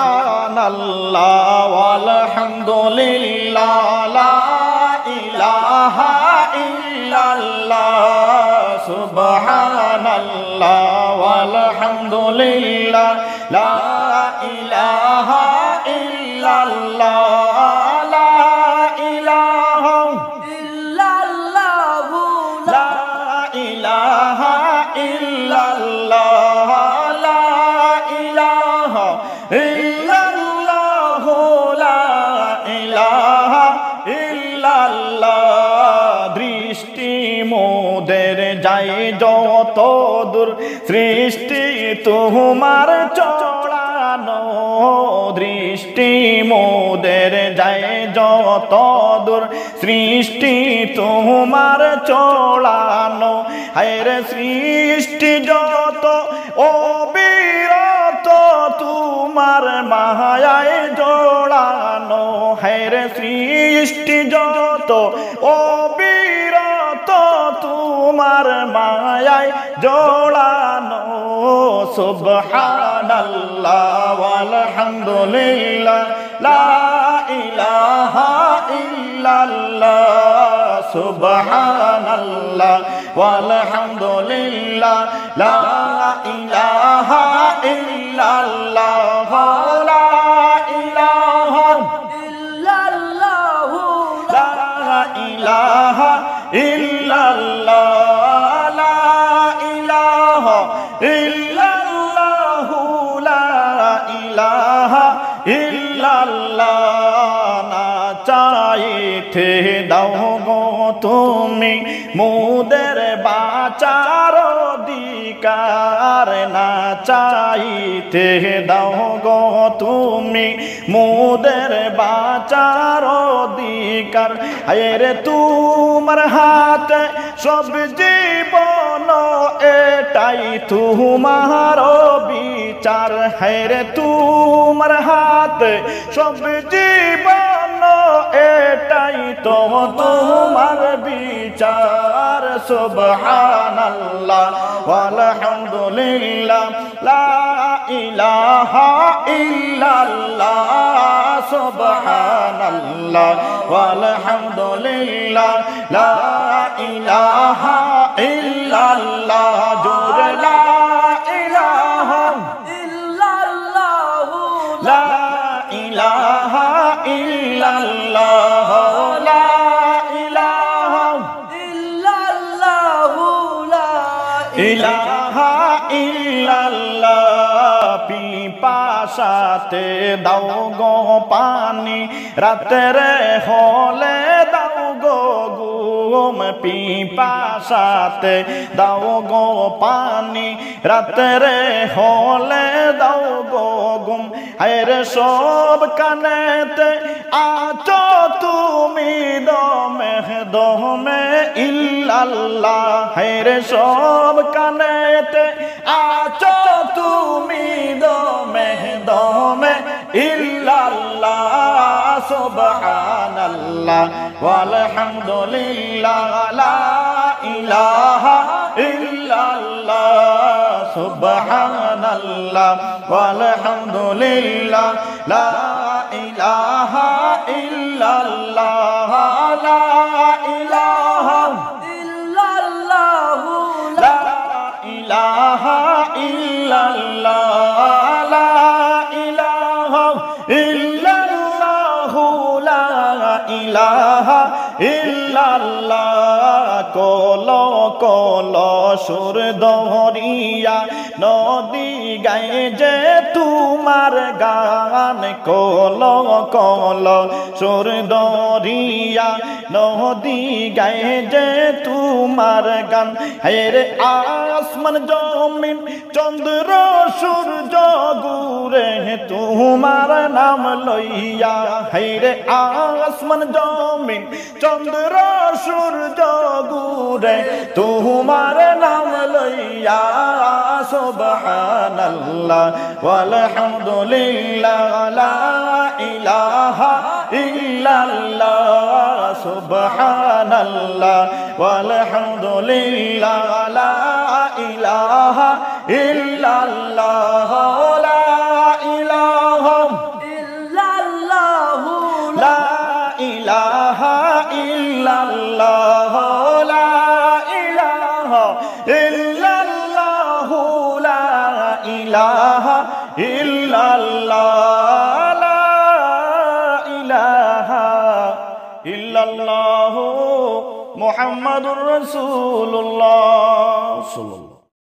সুবহানাল্লাহ ওয়ালহামদুলিল্লাহ লা ইলাহা ইল্লাল্লাহ সুবহানাল্লাহ ওয়ালহামদুলিল্লাহ লা ইলাহা ইল্লাল্লাহ লা ইলাহা ইল্লাল্লাহ লা ইলাহা ইল্লাল্লাহ লা ইলাহা ইল্লাল্লাহ লা ইলাহা ইল্লাল্লাহ দৃষ্টি মোদের যায় যত দূর সৃষ্টি তোমার চড়ানো দৃষ্টি মোদের যায় যত দূর সৃষ্টি তোমার চড়ানো হায়রে সৃষ্টি যত অবিরত তোমার মায়ায় জড়ানো হায়রে সৃষ্টি যত অবিরত তোমার মায়ায় জড়ানো সুবহানাল্লাহ ওয়ালহামদুলিল্লাহ লা ইলাহা ইল্লাল্লাহ সুবহানাল্লাহ ওয়ালহামদুলিল্লাহ লা ইলাহা ইল্লাল্লাহ লা ইলাহা ইল্লাল্লাহ লা ইলাহা ইল্লাল্লাহ লা ইলাহা ইল্লাল্লাহ লা ইলাহা ইল্লাল্লাহ না চাইতে দাও গো তুমি মোদের বাঁচার অধিকার না চাইতে দাও গো তুমি মোদের বাঁচার অধিকার হায়রে তোমার হাতে সব জীবন এটাই তোমার বিচার হায়রে তোমার হাতে সব জীবন এটাই তো তোমার বিচার সুবহানাল্লাহ ওয়ালহামদুলিল্লাহ লা ইলাহা ইল্লাল্লাহ সুবহানাল্লাহ ওয়ালহামদুলিল্লাহ লা ইলাহা ইল্লাল্লাহ জোরে লা ইলাহা ইল্লাল্লাহ লা ইলাহা ইল্লাল্লাহ লা ইলাহা ইল্লাল্লাহ লা ইলাহা ইল্লাল্লাহ পিপাসাতে দাও গো পানি রাতেরে হলে দাও গো ঘুম পিপাসাতে দাও গো পানি রাতেরে হলে দাও গো ঘুম হায়রে সব কানেতে আছো তুমি দমে দমে ইল্লাল্লাহ হায়রে সব কানেতে আছো তুমি দমে দমে ইল্লাল্লাহ সুবহানাল্লাহ ওয়ালহামদুলিল্লাহ লা ইলাহা ইল্লাল্লাহ সুবহানাল্লাহ ওয়ালহামদুলিল্লাহ লা ইলাহা ইল্লাল্লাহ লা ইলাহা ইল্লাল্লাহ লা ইলাহা ইল্লাল্লাহ লা ইলাহা ইল্লাল্লাহ লা ইলাহা ইল্লাল্লাহ কল কল সুর দহরিয়া নদী গায়ে যে তোমার গান কল কল সুর দহরিয়া নদী গায়ে যে তোমার গান হেরে আসমান জমিন চন্দ্র সূর্য ঘুরে তোমার নাম লইয়া হেরে আসমান জমিন চন্দ্র সূর্য ঘুরে তোমার নাম লইয়া সুবহানাল্লাহ ওয়ালহামদুলিল্লাহ লা ইলাহা ইল্লাল্লাহ সুবহানাল্লাহ ওয়ালহামদুলিল্লাহ লা ইলাহা ইল্লাল্লাহ লা ইলাহা ইলাহা ইল্লাল্লাহ লা ইলাহা ইল্লাল্লাহু মুহাম্মাদুর রাসূলুল্লাহ।